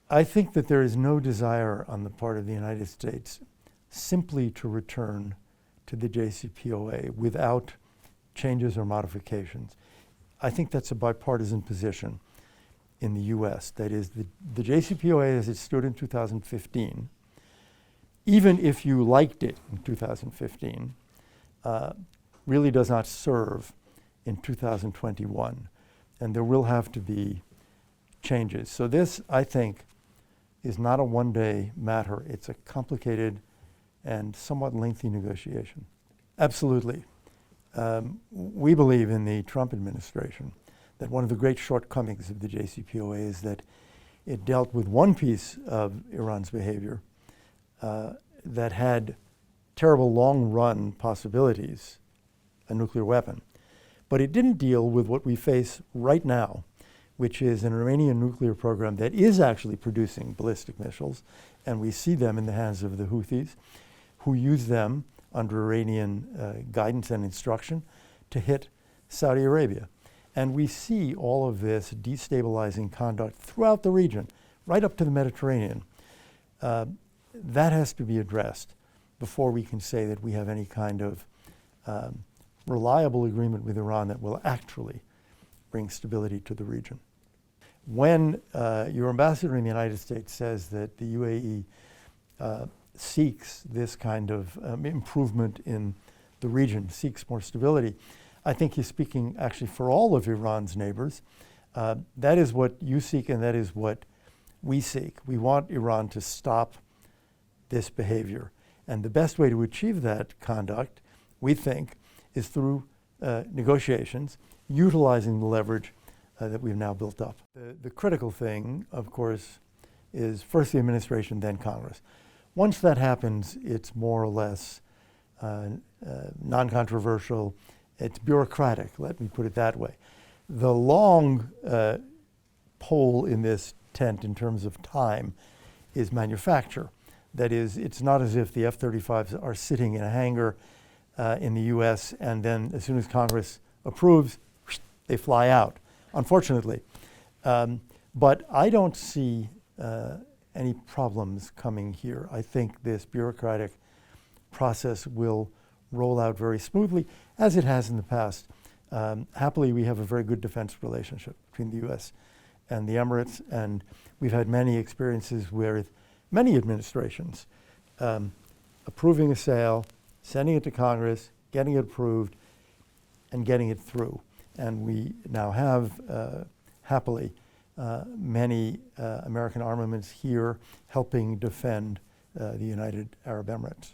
I think that there is no desire on the part of the United States simply to return to the JCPOA without changes or modifications. I think that's a bipartisan position in the US. That is, the JCPOA as it stood in 2015, even if you liked it in 2015, really does not serve in 2021. And there will have to be changes. So this, I think, is not a one-day matter. It's a complicated and somewhat lengthy negotiation. Absolutely. We believe in the Trump administration that one of the great shortcomings of the JCPOA is that it dealt with one piece of Iran's behavior that had terrible long-run possibilities, a nuclear weapon. But it didn't deal with what we face right now, which is an Iranian nuclear program that is actually producing ballistic missiles, and we see them in the hands of the Houthis, who use them under Iranian guidance and instruction to hit Saudi Arabia. And we see all of this destabilizing conduct throughout the region, right up to the Mediterranean. That has to be addressed before we can say that we have any kind of reliable agreement with Iran that will actually bring stability to the region. When your ambassador in the United States says that the UAE seeks this kind of improvement in the region, seeks more stability, I think he's speaking actually for all of Iran's neighbors. That is what you seek, and that is what we seek. We want Iran to stop this behavior. And the best way to achieve that conduct, we think, is through negotiations, utilizing the leverage that we've now built up. The critical thing, of course, is first the administration, then Congress. Once that happens, it's more or less non-controversial. It's bureaucratic, let me put it that way. The long pole in this tent in terms of time is manufacture. That is, it's not as if the F-35s are sitting in a hangar in the US and then as soon as Congress approves, they fly out, unfortunately. But I don't see any problems coming here. I think this bureaucratic process will roll out very smoothly, as it has in the past. Happily, we have a very good defense relationship between the US and the Emirates, and we've had many experiences with many administrations approving a sale, sending it to Congress, getting it approved, and getting it through. And we now have, happily, many American armaments here helping defend the United Arab Emirates.